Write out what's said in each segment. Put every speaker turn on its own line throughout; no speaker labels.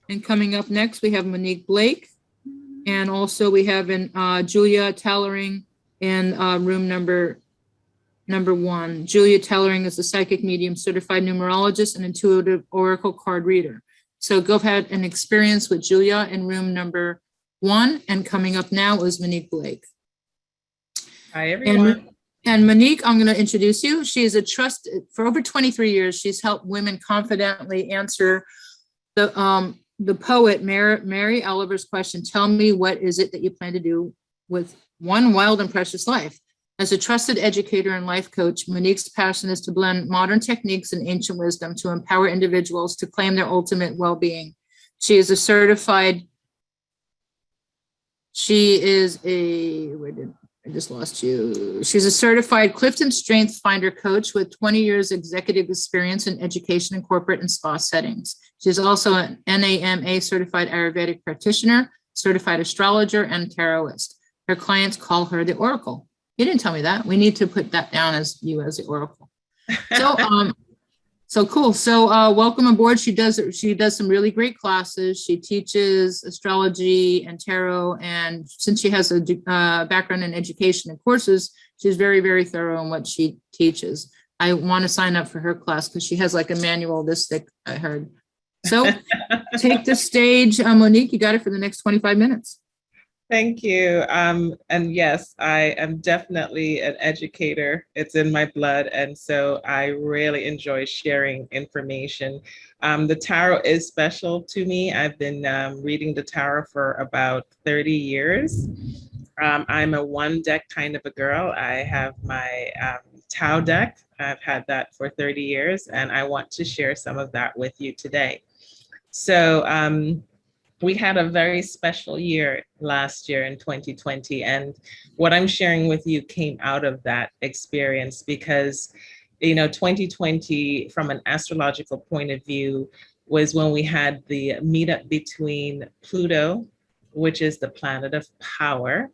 And coming up next, we have Monique Blake. And also we have Julia Tellering in room number 1. Julia Tellering is a psychic medium, certified numerologist, and intuitive oracle card reader. So go ahead and experience with Julia in room number 1. And coming up now is Monique Blake.
Hi, everyone.
And Monique, I'm going to introduce you. She is a trusted, for over 23 years, she's helped women confidently answer the poet Mary Oliver's question, tell me what is it that you plan to do with one wild and precious life? As a trusted educator and life coach, Monique's passion is to blend modern techniques and ancient wisdom to empower individuals to claim their ultimate well-being. She is a certified, she's a certified Clifton Strengths Finder Coach with 20 years executive experience in education in corporate and spa settings. She's also an NAMA certified Ayurvedic Practitioner, certified Astrologer and Tarotist. Her clients call her the Oracle. You didn't tell me that. We need to put that down as you as the Oracle. So cool. So welcome aboard. She does some really great classes. She teaches astrology and tarot. And since she has a background in education and courses, she's very, very thorough in what she teaches. I want to sign up for her class because she has like a manual this thick, I heard. So take the stage, Monique. You got it for the next 25 minutes.
Thank you. And yes, I am definitely an educator. It's in my blood. And so I really enjoy sharing information. The tarot is special to me. I've been reading the tarot for about 30 years. I'm a one deck kind of a girl. I have my Tao deck. I've had that for 30 years, and I want to share some of that with you today. So, we had a very special year last year in 2020. And what I'm sharing with you came out of that experience because, 2020 from an astrological point of view was when we had the meetup between Pluto, which is the planet of power,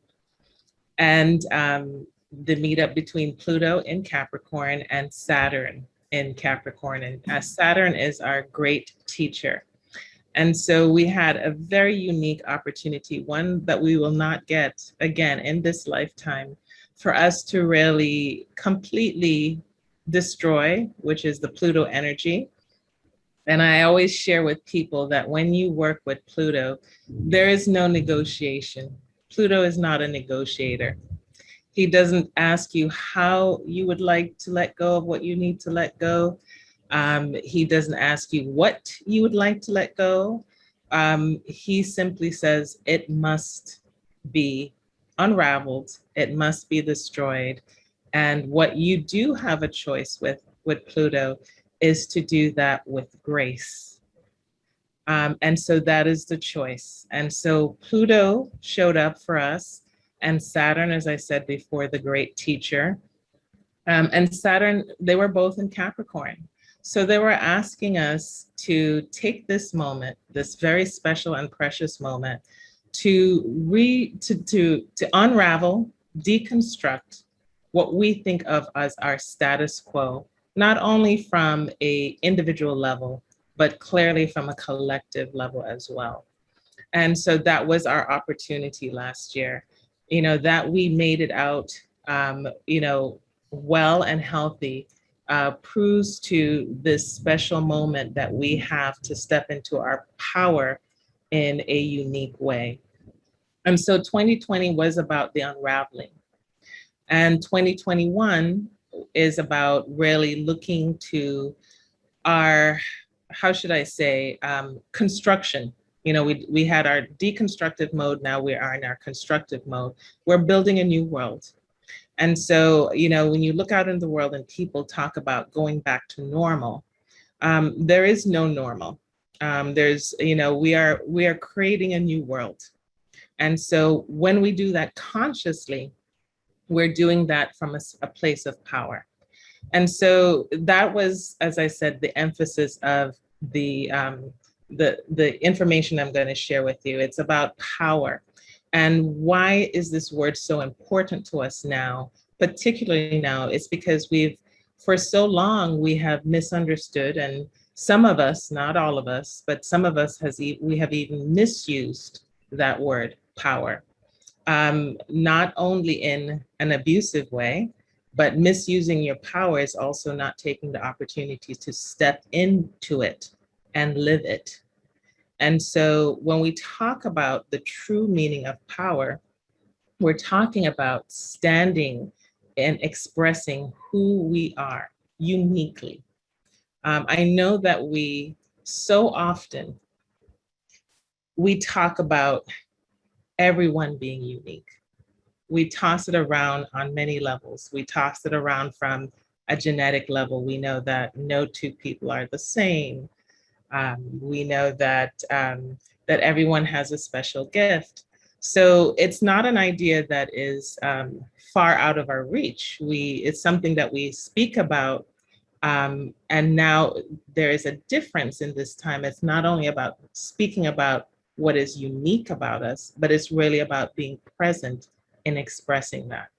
and the meetup between Pluto in Capricorn and Saturn in Capricorn. And Saturn is our great teacher. And so we had a very unique opportunity, one that we will not get again in this lifetime, for us to really completely destroy, which is the Pluto energy. And I always share with people that when you work with Pluto, there is no negotiation. Pluto is not a negotiator. He doesn't ask you how you would like to let go of what you need to let go. He doesn't ask you what you would like to let go. He simply says it must be unraveled. It must be destroyed. And what you do have a choice with Pluto is to do that with grace. And so that is the choice. And so Pluto showed up for us, and Saturn, as I said before, the great teacher. And Saturn, they were both in Capricorn. So they were asking us to take this moment, this very special and precious moment, to unravel, deconstruct what we think of as our status quo, not only from an individual level, but clearly from a collective level as well. And so that was our opportunity last year, that we made it out, well and healthy. Proves to this special moment that we have to step into our power in a unique way. And so 2020 was about the unraveling. And 2021 is about really looking to our, construction. We had our deconstructive mode, now we are in our constructive mode. We're building a new world. And so, when you look out in the world and people talk about going back to normal, there is no normal. We are creating a new world. And so when we do that consciously, we're doing that from a place of power. And so that was, as I said, the emphasis of the information I'm going to share with you. It's about power. And why is this word so important to us now, particularly now? It's because for so long, we have misunderstood and Some of us, not all of us, but some of us we have even misused that word power, not only in an abusive way, but misusing your power is also not taking the opportunity to step into it and live it. And so when we talk about the true meaning of power, we're talking about standing and expressing who we are uniquely. I know that we so often, we talk about everyone being unique. We toss it around on many levels. We toss it around from a genetic level. We know that no two people are the same. We know that that everyone has a special gift. So it's not an idea that is far out of our reach. It's something that we speak about, and now there is a difference in this time. It's not only about speaking about what is unique about us, but it's really about being present in expressing that.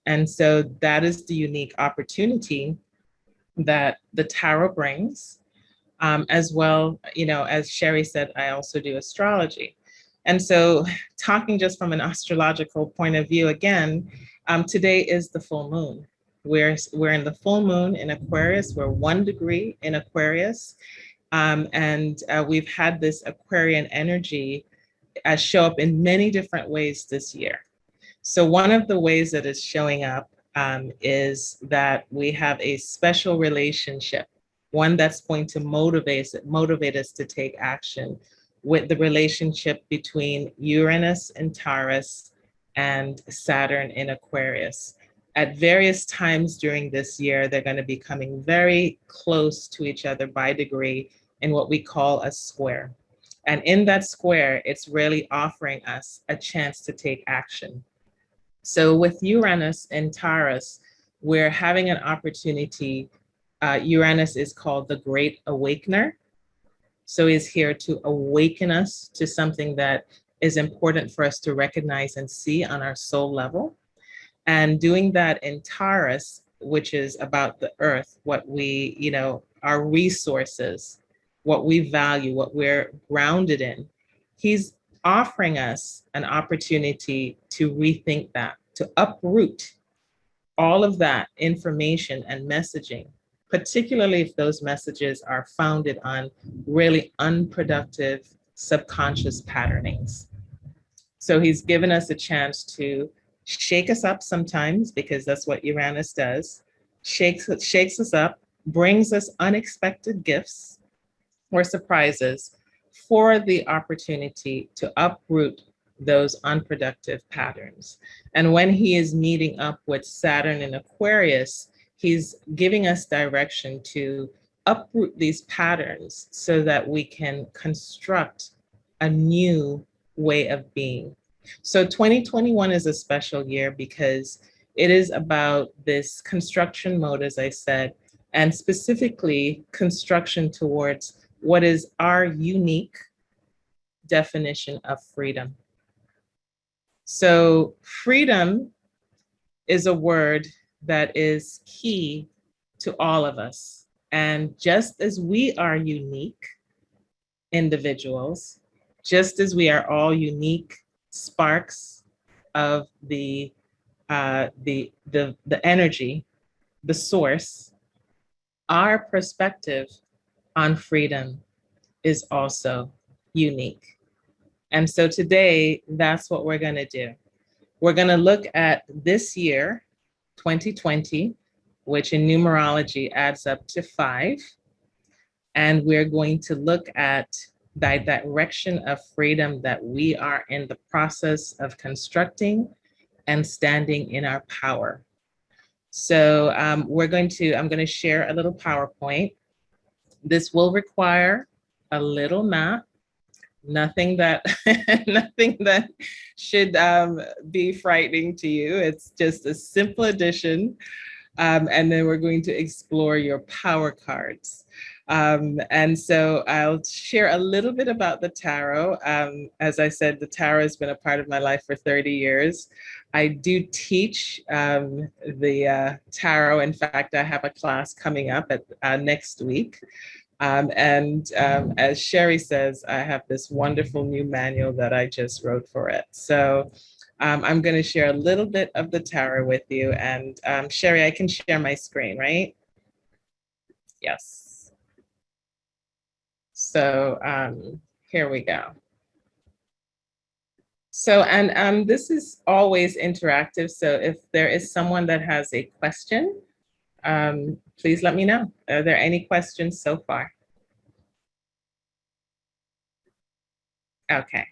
And so that is the unique opportunity that the tarot brings. As well, you know, as Sheri said, I also do astrology. And so talking just from an astrological point of view, again, today is the full moon. We're in the full moon in Aquarius. We're 1 degree in Aquarius. And we've had this Aquarian energy show up in many different ways this year. So one of the ways that it's showing up is that we have a special relationship, one that's going to motivate us to take action, with the relationship between Uranus and Taurus and Saturn in Aquarius. At various times during this year, they're going to be coming very close to each other by degree in what we call a square. And in that square, it's really offering us a chance to take action. So with Uranus and Taurus, we're having an opportunity. Uranus is called the Great Awakener. So he's here to awaken us to something that is important for us to recognize and see on our soul level. And doing that in Taurus, which is about the earth, what we, you know, our resources, what we value, what we're grounded in. He's offering us an opportunity to rethink that, to uproot all of that information and messaging, particularly if those messages are founded on really unproductive subconscious patternings. So he's given us a chance to shake us up sometimes, because that's what Uranus does, shakes us up, brings us unexpected gifts or surprises for the opportunity to uproot those unproductive patterns. And when he is meeting up with Saturn in Aquarius, he's giving us direction to uproot these patterns so that we can construct a new way of being. So 2021 is a special year because it is about this construction mode, as I said, and specifically construction towards what is our unique definition of freedom. So freedom is a word that is key to all of us. And just as we are unique individuals, just as we are all unique sparks of the energy, the source, our perspective on freedom is also unique. And so today, that's what we're going to do. We're going to look at this year, 2020, which in numerology adds up to 5. And we're going to look at the direction of freedom that we are in the process of constructing and standing in our power. So I'm going to share a little PowerPoint. This will require a little math. Nothing that should be frightening to you. It's just a simple addition. And then we're going to explore your power cards. And so I'll share a little bit about the tarot. As I said, the tarot has been a part of my life for 30 years. I do teach the tarot. In fact, I have a class coming up at next week. As Sheri says, I have this wonderful new manual that I just wrote for it. So I'm going to share a little bit of the tarot with you. And Sheri, I can share my screen, right? Yes. So here we go. So, and this is always interactive. So if there is someone that has a question, please let me know. Are there any questions so far? Okay.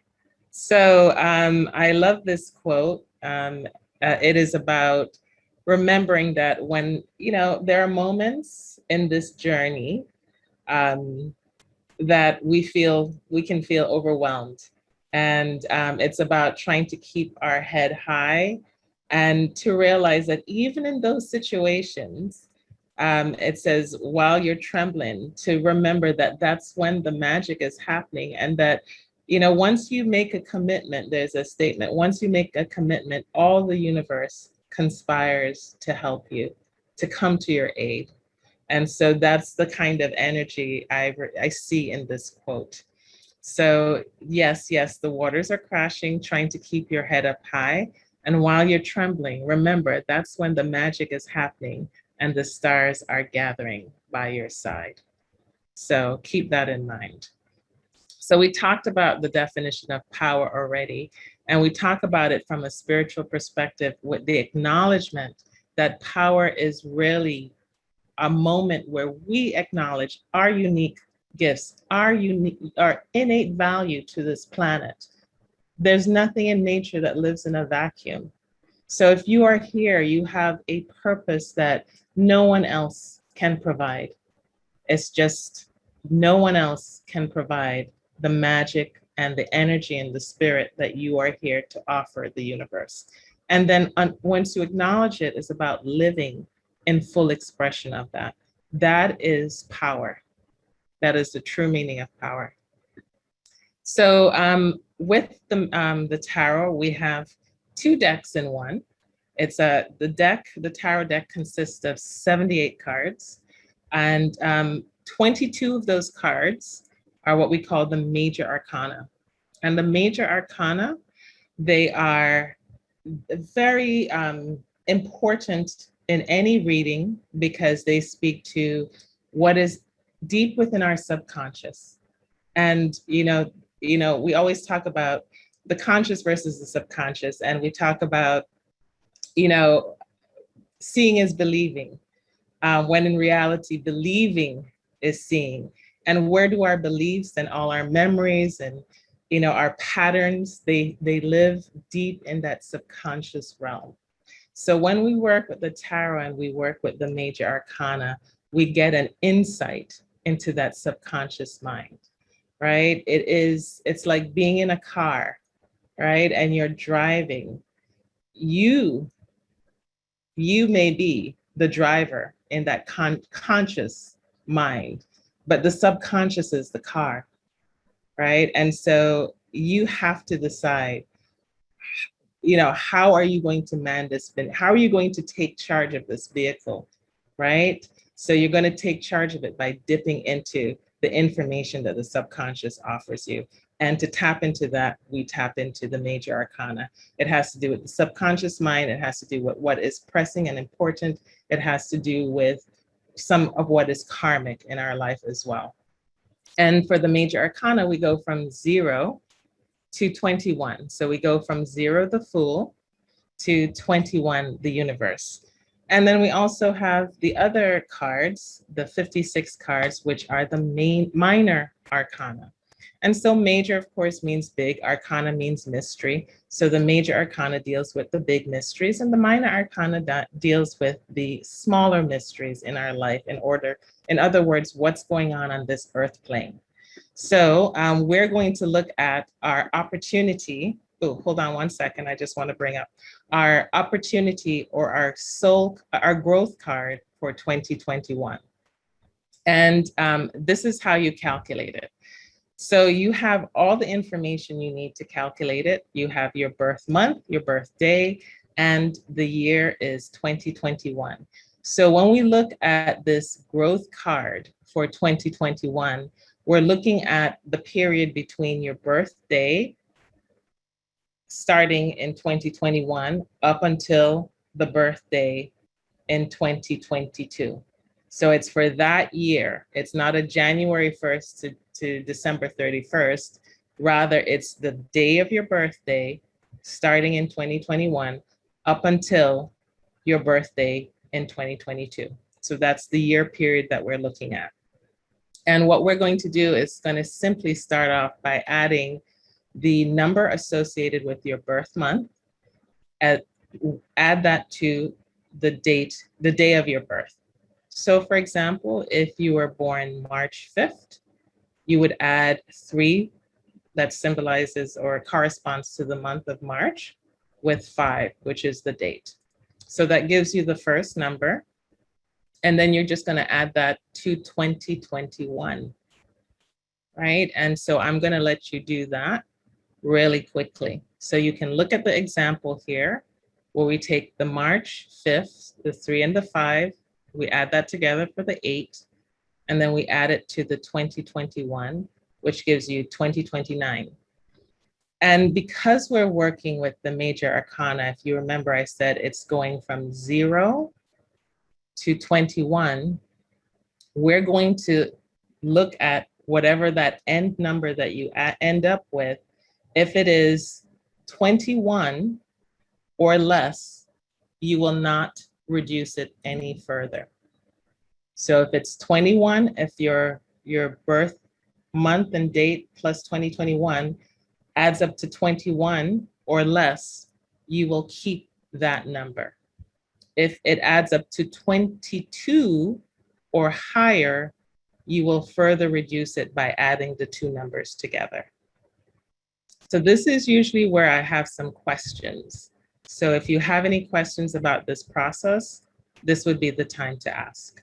So I love this quote. It is about remembering that when, there are moments in this journey that we can feel overwhelmed. And it's about trying to keep our head high and to realize that even in those situations, it says, while you're trembling, to remember that that's when the magic is happening. And that, once you make a commitment, there's a statement, once you make a commitment, all the universe conspires to help you, to come to your aid. And so that's the kind of energy I see in this quote. So yes, the waters are crashing, trying to keep your head up high. And while you're trembling, remember, that's when the magic is happening and the stars are gathering by your side. So keep that in mind. So we talked about the definition of power already, and we talk about it from a spiritual perspective with the acknowledgement that power is really a moment where we acknowledge our unique gifts, our innate value to this planet. There's nothing in nature that lives in a vacuum. So if you are here, you have a purpose that no one else can provide. It's just no one else can provide the magic and the energy and the spirit that you are here to offer the universe. And then once you acknowledge it, it's about living in full expression of that. That is power. That is the true meaning of power. So with the tarot, we have two decks in one. It's the tarot deck consists of 78 cards, and 22 of those cards are what we call the major arcana. And the major arcana, they are very important in any reading because they speak to what is deep within our subconscious. And, we always talk about the conscious versus the subconscious. And we talk about, seeing is believing, when in reality, believing is seeing. And where do our beliefs and all our memories and, our patterns, they live deep in that subconscious realm. So when we work with the tarot and we work with the major arcana, we get an insight into that subconscious mind, right? It's like being in a car, right? And you're driving. You may be the driver in that conscious mind, but the subconscious is the car, right? And so you have to decide, how are you going to man this? How are you going to take charge of this vehicle, right? So you're going to take charge of it by dipping into the information that the subconscious offers you. And to tap into that, we tap into the major arcana. It has to do with the subconscious mind. It has to do with what is pressing and important. It has to do with some of what is karmic in our life as well. And for the major arcana, we go from 0 to 21. So we go from 0, the Fool, to 21, the Universe. And then we also have the other cards, the 56 cards, which are the minor arcana. And so major, of course, means big. Arcana means mystery. So the major arcana deals with the big mysteries, and the minor arcana deals with the smaller mysteries in our life in other words, what's going on this earth plane. So we're going to look at our opportunity. Oh, hold on one second. I just want to bring up our opportunity or our growth card for 2021. And this is how you calculate it. So you have all the information you need to calculate it. You have your birth month, your birthday, and the year is 2021. So when we look at this growth card for 2021, we're looking at the period between your birthday, starting in 2021, up until the birthday in 2022. So it's for that year. It's not a January 1st to December 31st. Rather, it's the day of your birthday, starting in 2021, up until your birthday in 2022. So that's the year period that we're looking at. And what we're going to do is going to simply start off by adding the number associated with your birth month, add that to the day of your birth. So for example, if you were born March 5th, you would add 3 that symbolizes or corresponds to the month of March with 5, which is the date. So that gives you the first number. And then you're just going to add that to 2021, right? And so I'm going to let you do that really quickly. So you can look at the example here where we take the March 5th, the 3 and the 5, we add that together for the 8, and then we add it to the 2021, which gives you 2029. And because we're working with the major arcana, if you remember, I said it's going from 0 to 21, we're going to look at whatever that end number that you end up with. If it is 21 or less, you will not reduce it any further. So if it's 21, if your birth month and date plus 2021 adds up to 21 or less, you will keep that number. If it adds up to 22 or higher, you will further reduce it by adding the 2 numbers together. So this is usually where I have some questions. So if you have any questions about this process, this would be the time to ask.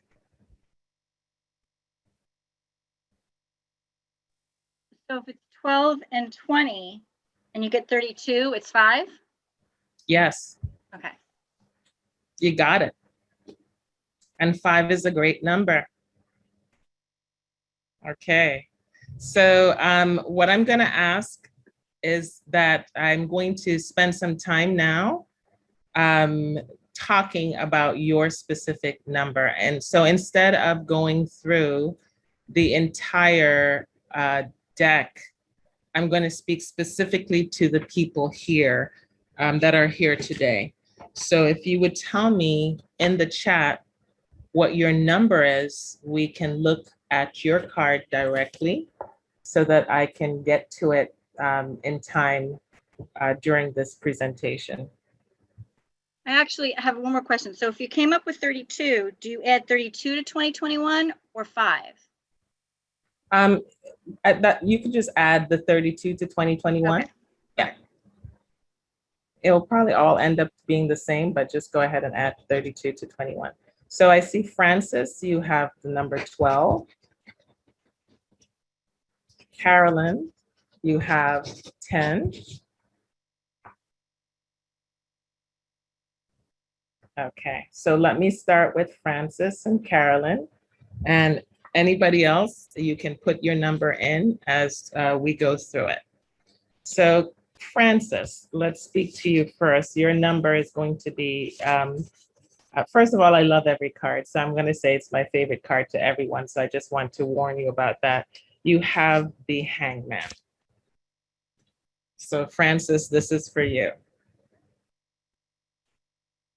So if it's 12 and 20 and you get 32, it's 5?
Yes.
Okay.
You got it. And 5 is a great number. Okay. So what I'm going to ask is that I'm going to spend some time now talking about your specific number. And so instead of going through the entire deck, I'm going to speak specifically to the people here that are here today. So if you would tell me in the chat what your number is, we can look at your card directly so that I can get to it in time during this presentation.
I actually have one more question. So if you came up with 32, do you add 32 to 2021 or 5?
That you could just add the 32 to 2021.
Okay.
Yeah. It'll probably all end up being the same, but just go ahead and add 32 to 21. So I see Francis, you have the number 12. Carolyn, you have 10. Okay, so let me start with Francis and Carolyn, and anybody else, you can put your number in as we go through it. So Francis, let's speak to you first. Your number is going to be, first of all, I love every card, so I'm going to say it's my favorite card to everyone, so I just want to warn you about that. You have the Hangman. So Francis, this is for you.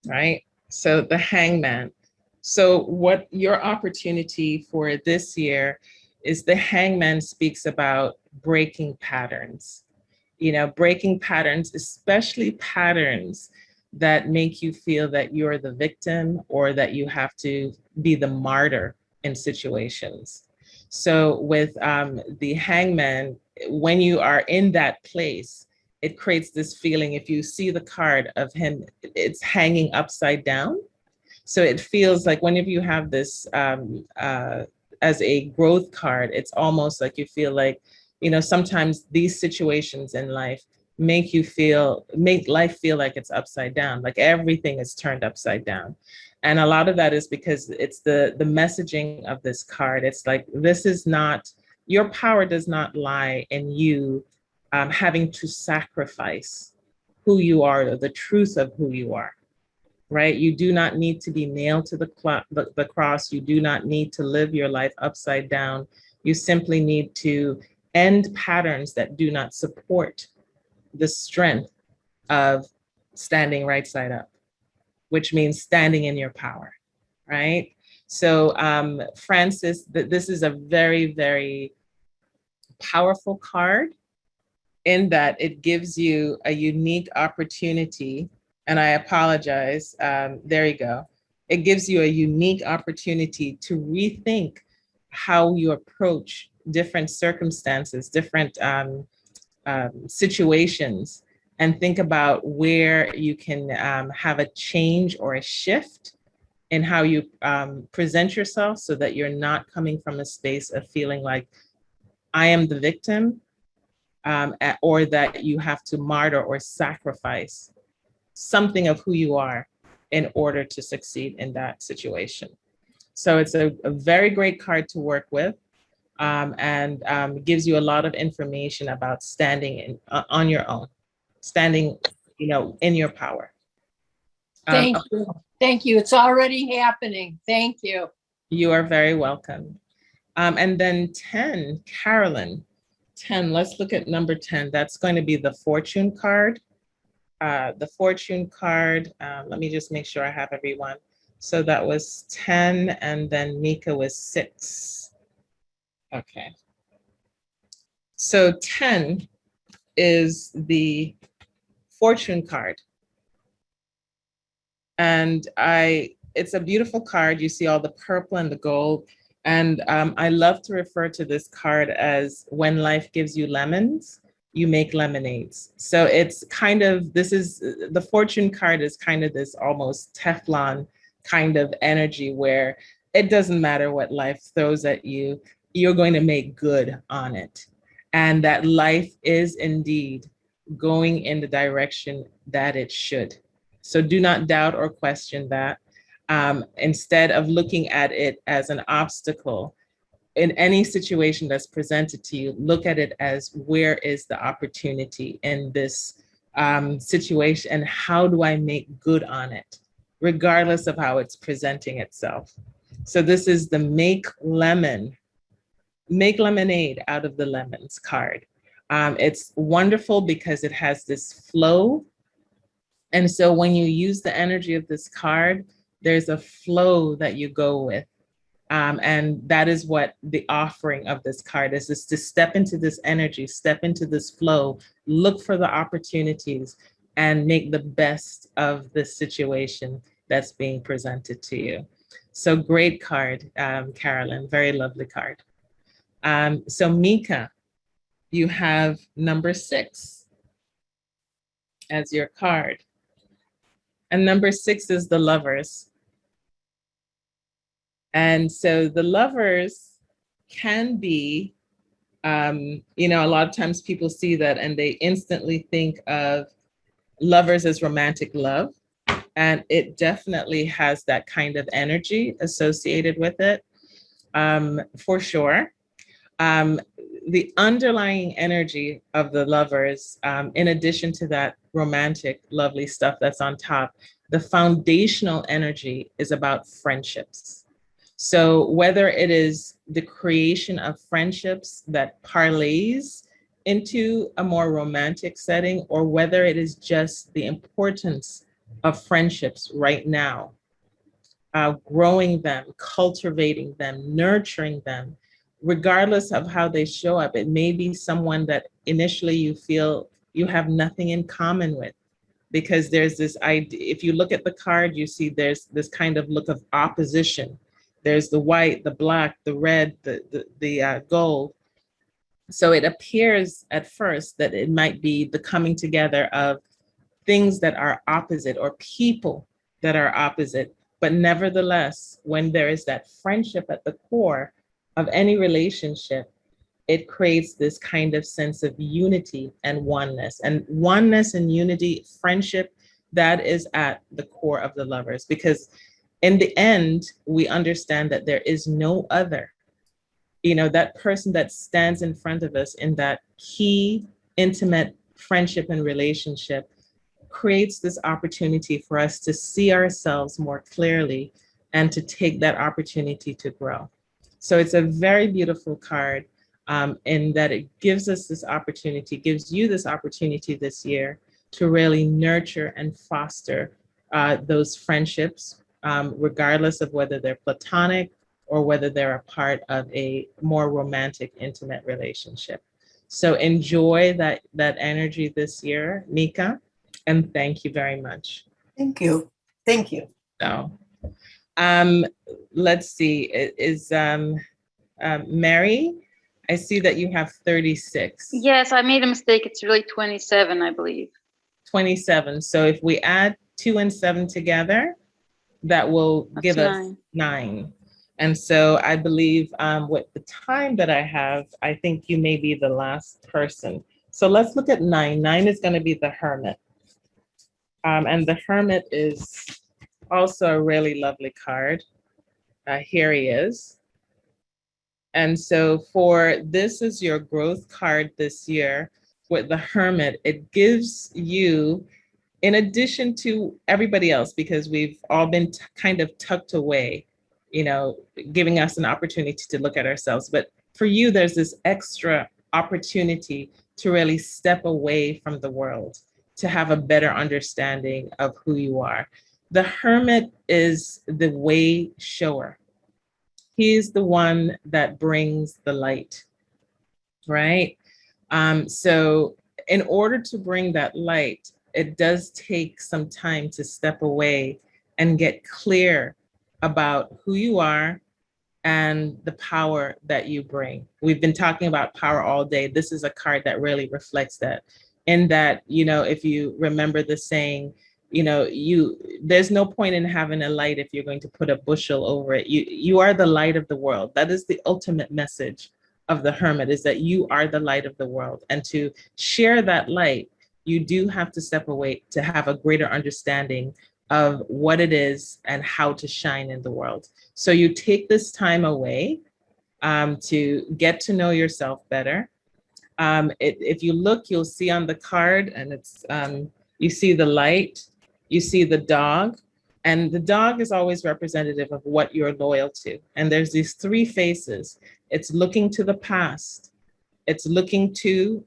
Right? So the Hangman. So what your opportunity for this year is the Hangman speaks about breaking patterns. You know, breaking patterns, especially patterns that make you feel that you're the victim or that you have to be the martyr in situations. So with the Hangman, when you are in that place, it creates this feeling, if you see the card of him, it's hanging upside down. So it feels like whenever you have this as a growth card, it's almost like you feel like, you know, sometimes these situations in life make life feel like it's upside down, like everything is turned upside down. And a lot of that is because it's the messaging of this card. It's like, this is not, your power does not lie in you having to sacrifice who you are, or the truth of who you are, right? You do not need to be nailed to the cross. You do not need to live your life upside down. You simply need to end patterns that do not support the strength of standing right side up, which means standing in your power, right? So Francis, this is a very, very powerful card in that it gives you a unique opportunity. And I apologize, there you go. It gives you a unique opportunity to rethink how you approach different circumstances, different situations, and think about where you can have a change or a shift in how you present yourself, so that you're not coming from a space of feeling like I am the victim, or that you have to martyr or sacrifice something of who you are in order to succeed in that situation. So it's a very great card to work with, and gives you a lot of information about standing on your own, standing, in your power.
Thank you. Thank you. It's already happening. Thank you.
You are very welcome. And then 10, Carolyn. 10, let's look at number 10. That's going to be the fortune card. The fortune card, let me just make sure I have everyone. So that was 10, and then Mika was 6. Okay. So 10 is the fortune card. And it's a beautiful card. You see all the purple and the gold. And I love to refer to this card as, when life gives you lemons, you make lemonades. So it's kind of, the fortune card is kind of this almost Teflon kind of energy, where it doesn't matter what life throws at you, you're going to make good on it. And that life is indeed going in the direction that it should. So do not doubt or question that. Instead of looking at it as an obstacle, in any situation that's presented to you, look at it as, where is the opportunity in this situation, and how do I make good on it, regardless of how it's presenting itself. So this is the make lemonade out of the lemons card. It's wonderful because it has this flow. And so when you use the energy of this card, there's a flow that you go with. And that is what the offering of this card is to step into this energy, step into this flow, look for the opportunities, and make the best of the situation that's being presented to you. So great card, Carolyn, very lovely card. So Mika, you have number 6 as your card. And number 6 is the Lovers. And so the Lovers can be, a lot of times people see that and they instantly think of lovers as romantic love. And it definitely has that kind of energy associated with it, for sure. The underlying energy of the Lovers, in addition to that romantic, lovely stuff that's on top, the foundational energy is about friendships. So whether it is the creation of friendships that parlays into a more romantic setting, or whether it is just the importance of friendships right now, growing them, cultivating them, nurturing them, regardless of how they show up. It may be someone that initially you feel you have nothing in common with, because there's this idea. If you look at the card, you see there's this kind of look of opposition. There's the white, the black, the red, the gold. So it appears at first that it might be the coming together of things that are opposite, or people that are opposite. But nevertheless, when there is that friendship at the core of any relationship, it creates this kind of sense of unity and oneness. And oneness and unity, friendship, that is at the core of the Lovers. Because in the end, we understand that there is no other. You know, that person that stands in front of us in that key, intimate friendship and relationship creates this opportunity for us to see ourselves more clearly and to take that opportunity to grow. So it's a very beautiful card in that it gives us this opportunity, gives you this opportunity this year to really nurture and foster those friendships, regardless of whether they're platonic or whether they're a part of a more romantic, intimate relationship. So enjoy that energy this year, Nika, and thank you very much.
Thank you. Thank you.
So, let's see, is Mary, I see that you have 36.
Yes, I made a mistake. It's really 27, I believe.
27. So if we add 2 and 7 together, that will give us 9. And so I believe with the time that I have, I think you may be the last person. So let's look at 9. 9 is going to be the Hermit. And the Hermit is also a really lovely card. Here he is. And so for this is your growth card this year with the Hermit, it gives you, in addition to everybody else, because we've all been kind of tucked away, you know, giving us an opportunity to look at ourselves. But for you, there's this extra opportunity to really step away from the world, to have a better understanding of who you are. The Hermit is the way shower. He's the one that brings the light, right? So in order to bring that light, it does take some time to step away and get clear about who you are and the power that you bring. We've been talking about power all day. This is a card that really reflects that. In that, you know, if you remember the saying, you know, there's no point in having a light if you're going to put a bushel over it. You are the light of the world. That is the ultimate message of the Hermit, is that you are the light of the world. And to share that light, you do have to step away to have a greater understanding of what it is and how to shine in the world. So you take this time away to get to know yourself better. If you look, you'll see on the card, and it's you see the light, you see the dog, and the dog is always representative of what you're loyal to. And there's these 3 faces. It's looking to the past, it's looking to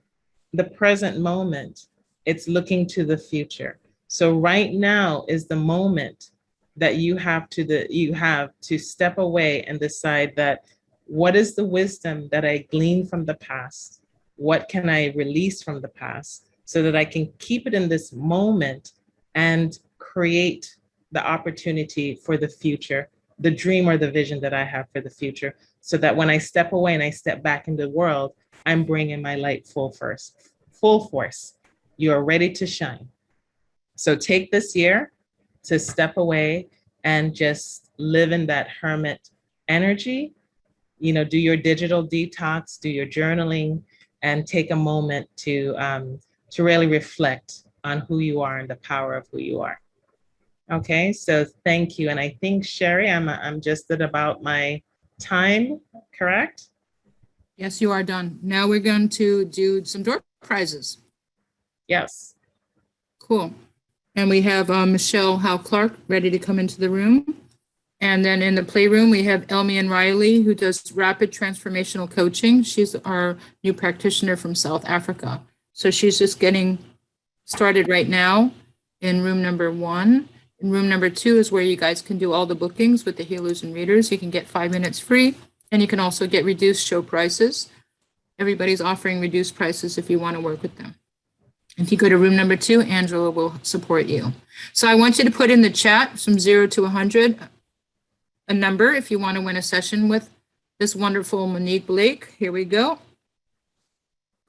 the present moment, it's looking to the future. So right now is the moment that you have to step away and decide that, what is the wisdom that I gleaned from the past? What can I release from the past so that I can keep it in this moment and create the opportunity for the future, the dream or the vision that I have for the future, so that when I step away and I step back in the world, I'm bringing my light full force. You are ready to shine. So take this year to step away and just live in that Hermit energy. You know, do your digital detox, do your journaling, and take a moment to really reflect on who you are and the power of who you are. Okay, so thank you. And I think, Sheri, I'm just at about my time, correct?
Yes, you are done. Now we're going to do some door prizes.
Yes.
Cool. And we have Michelle Howe-Clark ready to come into the room. And then in the playroom, we have Elmian Riley, who does rapid transformational coaching. She's our new practitioner from South Africa. So she's just getting started right now in room number 1. In room number 2 is where you guys can do all the bookings with the healers and readers. You can get 5 minutes free, and you can also get reduced show prices. Everybody's offering reduced prices if you want to work with them. If you go to room number 2, Angela will support you. So I want you to put in the chat from 0 to 100 a number if you want to win a session with this wonderful Monique Blake. Here we go.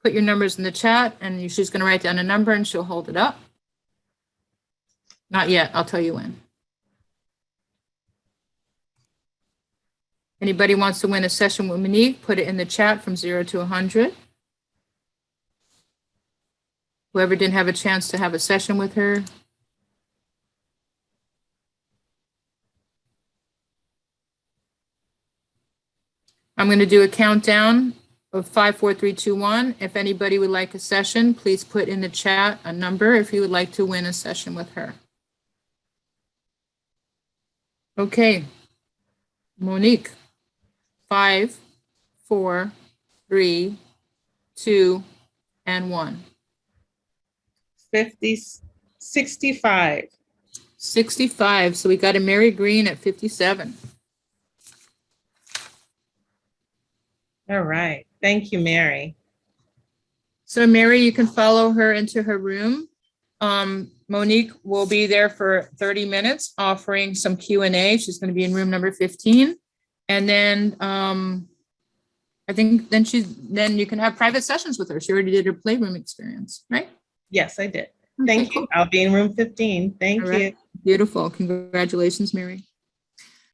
Put your numbers in the chat, and she's going to write down a number and she'll hold it up. Not yet. I'll tell you when. Anybody wants to win a session with Monique, put it in the chat from 0 to 100. Whoever didn't have a chance to have a session with her. I'm going to do a countdown of 5, 4, 3, 2, 1. If anybody would like a session, please put in the chat a number if you would like to win a session with her. Okay. Monique, 5, 4, 3, 2, and 1.
65.
65. So we got a Mary Green at 57.
All right. Thank you, Mary.
So Mary, you can follow her into her room. Monique will be there for 30 minutes offering some Q&A. She's going to be in room number 15. And then I think then you can have private sessions with her. She already did her PlayRoom experience, right?
Yes, I did.
Okay,
Thank you.
cool.
I'll be in room 15. Thank
All right.
you.
Beautiful. Congratulations, Mary.